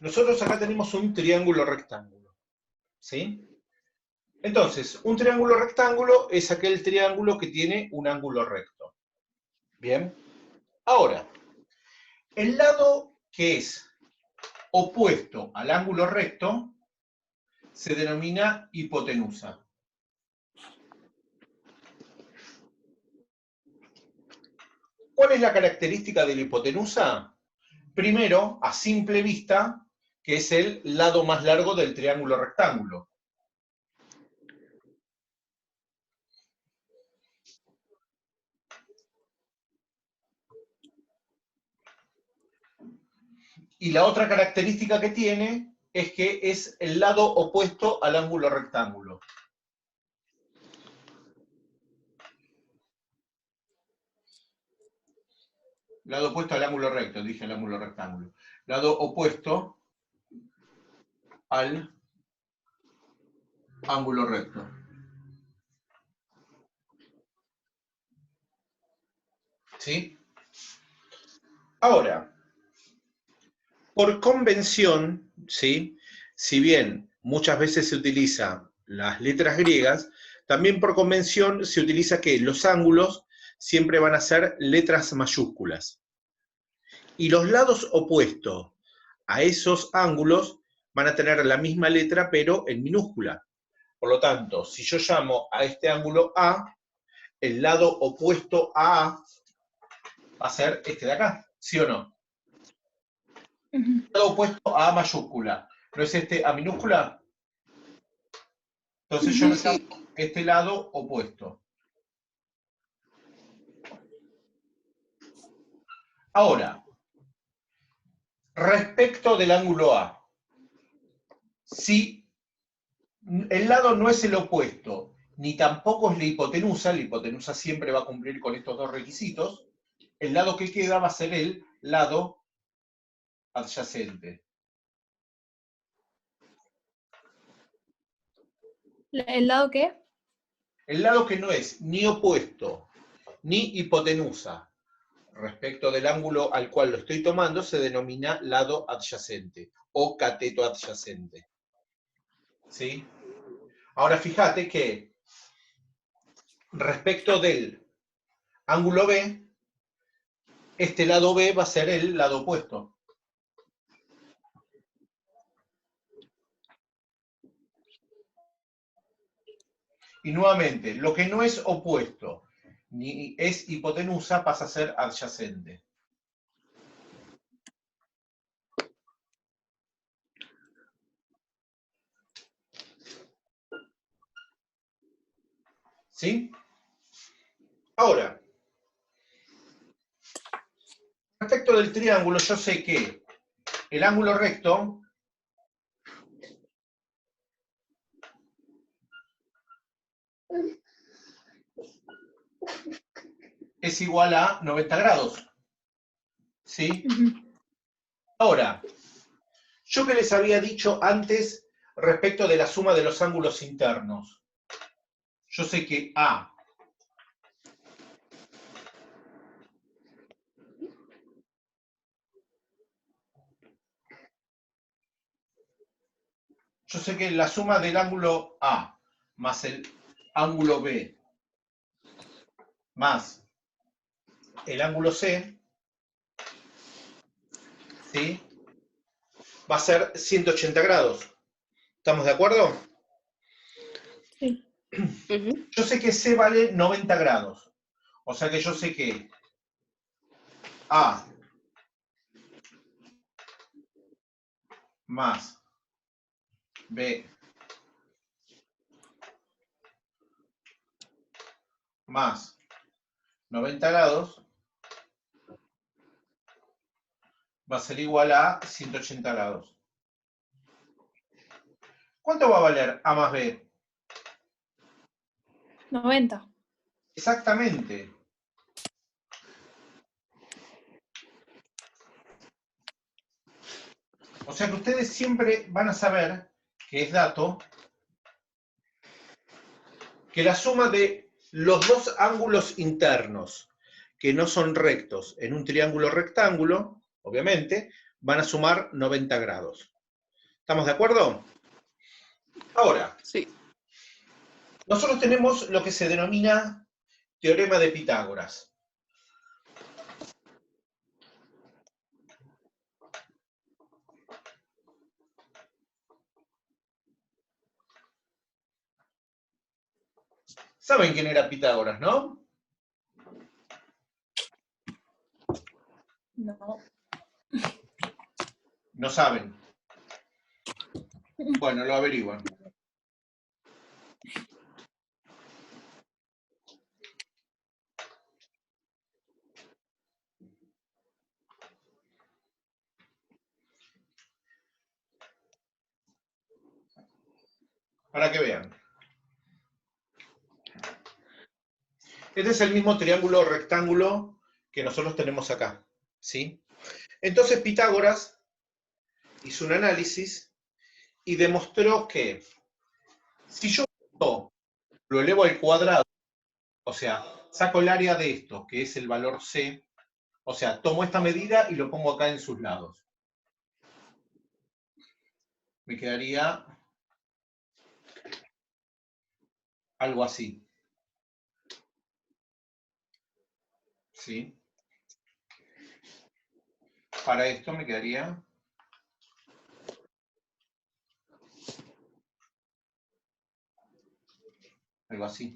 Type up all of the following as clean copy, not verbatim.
Nosotros acá tenemos un triángulo rectángulo, ¿sí? Entonces, un triángulo rectángulo es aquel triángulo que tiene un ángulo recto. Bien. Ahora, el lado que es opuesto al ángulo recto se denomina hipotenusa. ¿Cuál es la característica de la hipotenusa? Primero, a simple vista, que es el lado más largo del triángulo rectángulo. Y la otra característica que tiene es que es el lado opuesto al ángulo rectángulo. Lado opuesto al ángulo recto, dije el ángulo rectángulo. Lado opuesto al ángulo recto. ¿Sí? Ahora, por convención, ¿sí? Si bien muchas veces se utilizan las letras griegas, también por convención se utiliza que los ángulos siempre van a ser letras mayúsculas. Y los lados opuestos a esos ángulos van a tener la misma letra, pero en minúscula. Por lo tanto, si yo llamo a este ángulo A, el lado opuesto a A va a ser este de acá, ¿sí o no? El lado opuesto a A mayúscula, ¿no es este A minúscula? Entonces yo le llamo este lado opuesto. Ahora, respecto del ángulo A, si el lado no es el opuesto, ni tampoco es la hipotenusa siempre va a cumplir con estos dos requisitos, el lado que queda va a ser el lado adyacente. ¿El lado qué? El lado que no es ni opuesto ni hipotenusa respecto del ángulo al cual lo estoy tomando se denomina lado adyacente o cateto adyacente. ¿Sí? Ahora fíjate que respecto del ángulo B, este lado B va a ser el lado opuesto. Y nuevamente, lo que no es opuesto ni es hipotenusa pasa a ser adyacente. ¿Sí? Ahora, respecto del triángulo, yo sé que el ángulo recto es igual a 90 grados. ¿Sí? Ahora, yo que les había dicho antes respecto de la suma de los ángulos internos. Yo sé que A yo sé que la suma del ángulo A más el ángulo B más el ángulo C, ¿sí? Va a ser 180 grados. ¿Estamos de acuerdo? Sí. Yo sé que C vale 90 grados. O sea que yo sé que A más B más 90 grados va a ser igual a 180 grados. ¿Cuánto va a valer A más B? 90. Exactamente. O sea que ustedes siempre van a saber, que es dato, que la suma de los dos ángulos internos que no son rectos en un triángulo rectángulo, obviamente, van a sumar 90 grados. ¿Estamos de acuerdo? Ahora, Sí. nosotros tenemos lo que se denomina teorema de Pitágoras. ¿Saben quién era Pitágoras, no? No. No saben. Bueno, lo averiguan. Para que vean. Este es el mismo triángulo rectángulo que nosotros tenemos acá, ¿sí? Entonces Pitágoras hizo un análisis y demostró que si yo lo elevo al cuadrado, o sea, saco el área de esto, que es el valor C, o sea, tomo esta medida y lo pongo acá en sus lados. Me quedaría algo así. ¿Sí? Para esto me quedaría algo así.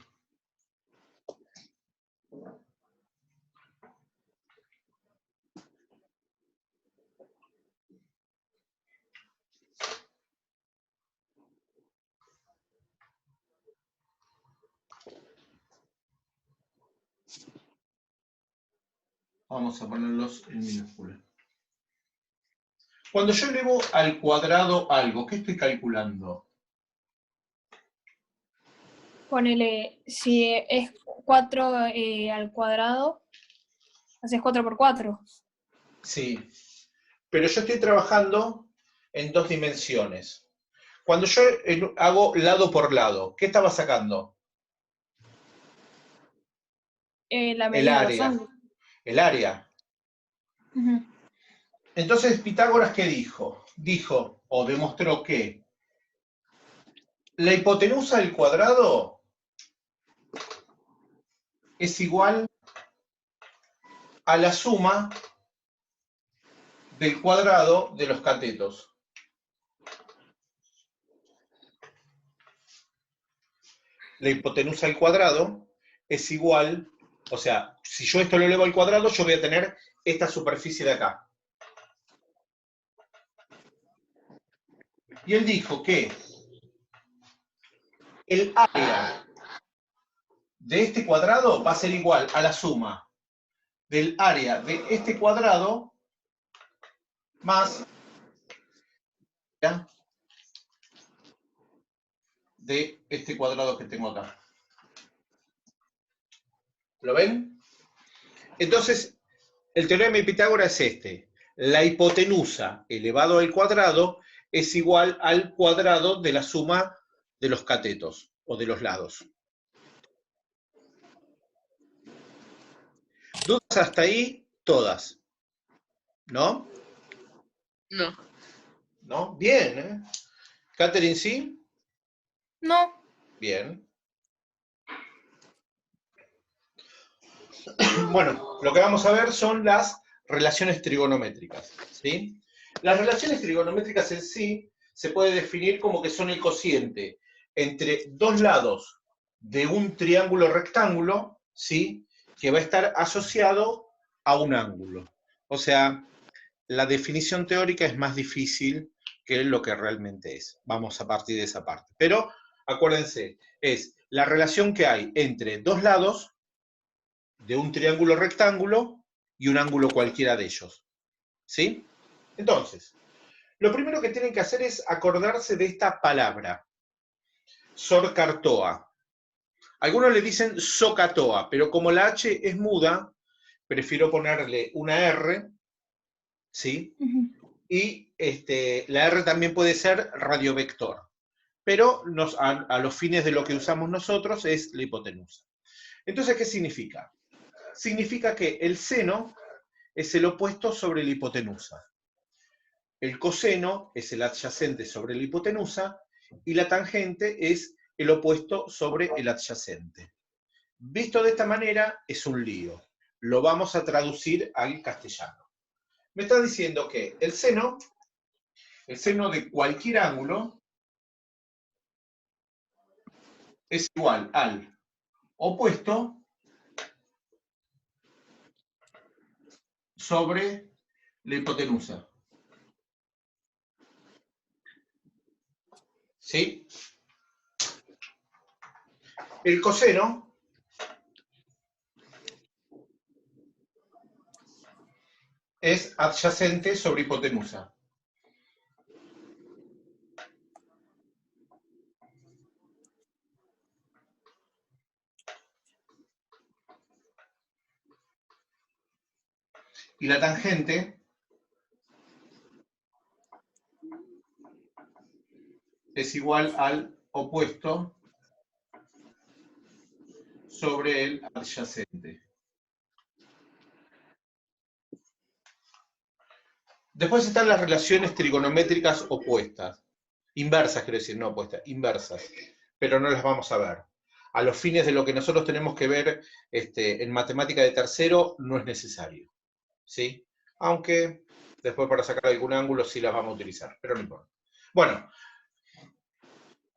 Vamos a ponerlos en minúscula. Cuando yo elevo al cuadrado algo, ¿qué estoy calculando? Ponele, si es 4 al cuadrado, haces 4 por 4. Sí, pero yo estoy trabajando en dos dimensiones. Cuando yo hago lado por lado, ¿qué estaba sacando? La El medida de los área. ángulos. El área. Ujú. Entonces, Pitágoras, ¿qué dijo? Dijo, o demostró que la hipotenusa del cuadrado es igual a la suma del cuadrado de los catetos. La hipotenusa al cuadrado es igual, o sea, si yo esto lo elevo al cuadrado, yo voy a tener esta superficie de acá. Y él dijo que el área de este cuadrado va a ser igual a la suma del área de este cuadrado más de este cuadrado que tengo acá. ¿Lo ven? Entonces, el teorema de Pitágoras es este. La hipotenusa elevado al cuadrado es igual al cuadrado de la suma de los catetos o de los lados. ¿Dudas hasta ahí? Todas. ¿No? No. ¿No? Bien, ¿eh? ¿Catherine sí? No. Bien. Bueno, lo que vamos a ver son las relaciones trigonométricas, ¿sí? Las relaciones trigonométricas en sí se puede definir como que son el cociente entre dos lados de un triángulo rectángulo, ¿sí? Que va a estar asociado a un ángulo. O sea, la definición teórica es más difícil que lo que realmente es. Vamos a partir de esa parte. Pero acuérdense, es la relación que hay entre dos lados de un triángulo rectángulo y un ángulo cualquiera de ellos. ¿Sí? Entonces, lo primero que tienen que hacer es acordarse de esta palabra, sorcartoa. Algunos le dicen socatoa, pero como la H es muda, prefiero ponerle una R, ¿sí? Ujú. Y la R también puede ser radiovector, pero a los fines de lo que usamos nosotros es la hipotenusa. Entonces, ¿qué significa? Significa que el seno es el opuesto sobre la hipotenusa. el coseno es el adyacente sobre la hipotenusa y la tangente es el opuesto sobre el adyacente. Visto de esta manera, es un lío. Lo vamos a traducir al castellano. Me está diciendo que el seno de cualquier ángulo es igual al opuesto sobre la hipotenusa. ¿Sí? El coseno es adyacente sobre hipotenusa. Y la tangente es igual al opuesto sobre el adyacente. Después están las relaciones trigonométricas opuestas. Inversas, quiero decir, no opuestas, inversas. Pero no las vamos a ver. A los fines de lo que nosotros tenemos que ver en matemática de tercero, no es necesario. ¿Sí? Aunque después para sacar algún ángulo sí las vamos a utilizar, pero no importa. Bueno,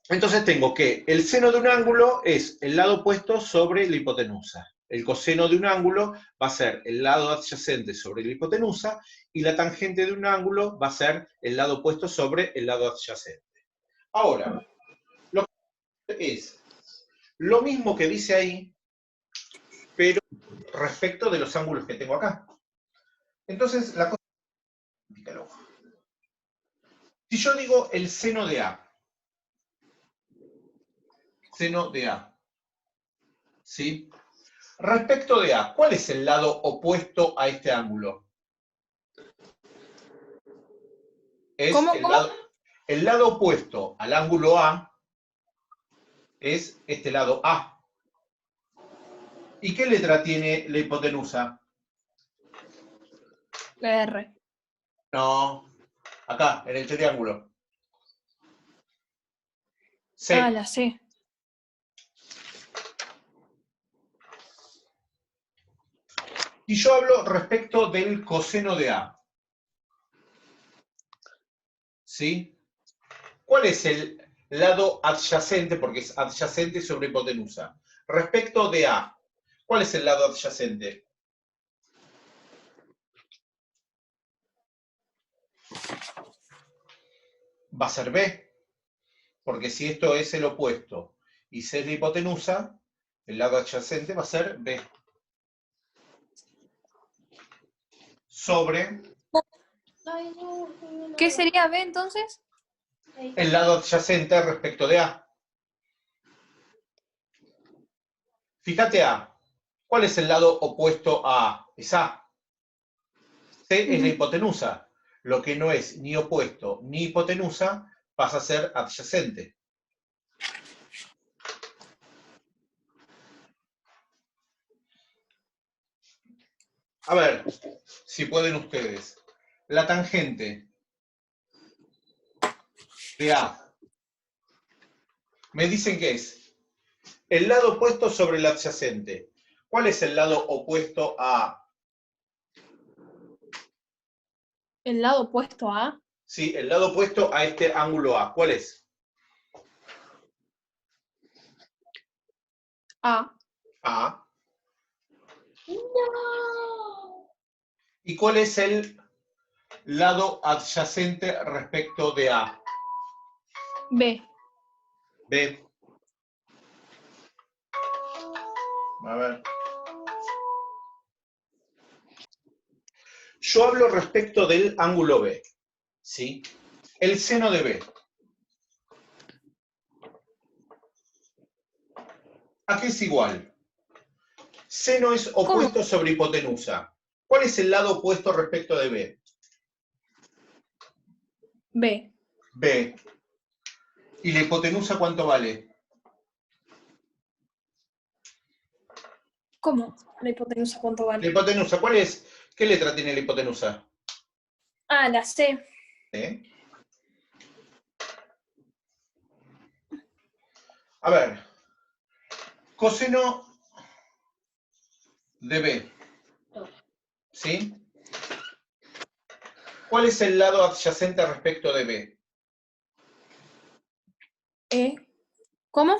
entonces tengo que el seno de un ángulo es el lado opuesto sobre la hipotenusa. El coseno de un ángulo va a ser el lado adyacente sobre la hipotenusa y la tangente de un ángulo va a ser el lado opuesto sobre el lado adyacente. Ahora, lo que es lo mismo que dice ahí, pero respecto de los ángulos que tengo acá. Entonces, la cosa... Si yo digo el seno de A, seno de A, ¿sí? Respecto de A, ¿cuál es el lado opuesto a este ángulo? Es ¿Cómo? el lado opuesto al ángulo A es este lado A. ¿Y qué letra tiene la hipotenusa? La R. No, acá, en el triángulo. C. Ah, la C. Y yo hablo respecto del coseno de A. ¿Sí? ¿Cuál es el lado adyacente? Porque es adyacente sobre hipotenusa. Respecto de A, ¿cuál es el lado adyacente? Va a ser B. Porque si esto es el opuesto y C es la hipotenusa, el lado adyacente va a ser B. Sobre ¿Qué sería B entonces? el lado adyacente respecto de A. Fíjate A. ¿Cuál es el lado opuesto a A? Es A. C es la hipotenusa. Lo que no es ni opuesto ni hipotenusa pasa a ser adyacente. A ver, si pueden ustedes. La tangente de A. Me dicen que es el lado opuesto sobre el adyacente. ¿Cuál es el lado opuesto a A? ¿El lado opuesto a? Sí, el lado opuesto a este ángulo A. ¿Cuál es? A. A. No. ¿Y cuál es el lado adyacente respecto de A? B. B. A ver. Yo hablo respecto del ángulo B. ¿Sí? El seno de B. ¿A qué es igual? Seno es opuesto sobre hipotenusa. ¿Cuál es el lado opuesto respecto de B? B. B. ¿Y la hipotenusa cuánto vale? ¿Cómo? La hipotenusa, ¿cuánto La vale? hipotenusa, ¿cuál es? ¿Qué letra tiene la hipotenusa? Ah, la C. ¿Sí? A ver, coseno de B, ¿sí? ¿Cuál es el lado adyacente respecto de B? ¿Cómo?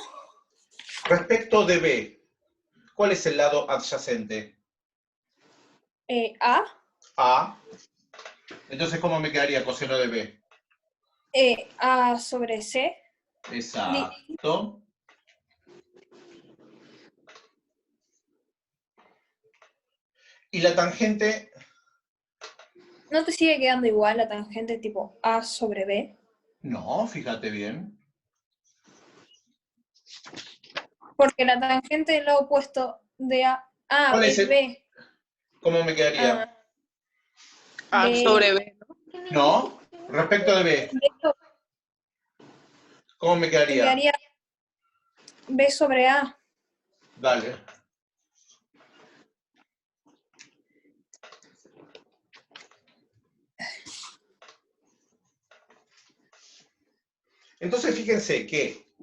Respecto de B, ¿cuál es el lado adyacente? A. A. Entonces, ¿cómo me quedaría coseno de B? A sobre C. Exacto. Y la tangente, ¿No te sigue quedando igual la tangente tipo A sobre B? no, fíjate bien. Porque la tangente del lado opuesto de A ¿Cuál es es el? B. ¿Cómo me quedaría? A B. sobre B, ¿no? No, respecto de B, ¿cómo me Te quedaría? quedaría B sobre A. Dale. Entonces, fíjense que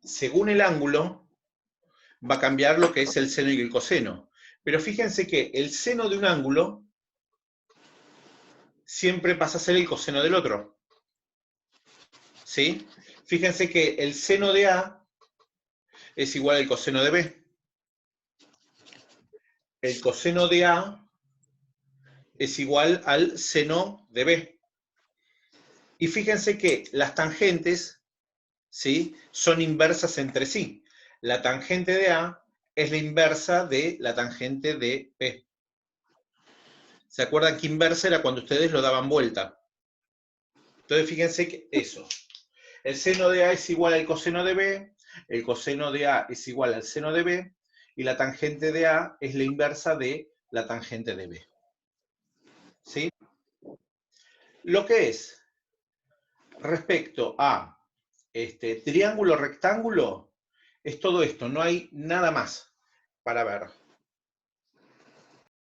según el ángulo va a cambiar lo que es el seno y el coseno. Pero fíjense que el seno de un ángulo siempre pasa a ser el coseno del otro. ¿Sí? Fíjense que el seno de A es igual al coseno de B. El coseno de A es igual al seno de B. Y fíjense que las tangentes, ¿sí?, son inversas entre sí. La tangente de A es la inversa de la tangente de B. ¿Se acuerdan que inversa era cuando ustedes lo daban vuelta? Entonces fíjense que eso. El seno de A es igual al coseno de B, el coseno de A es igual al seno de B, y la tangente de A es la inversa de la tangente de B. ¿Sí? Lo que es respecto a triángulo rectángulo es todo esto, no hay nada más para ver.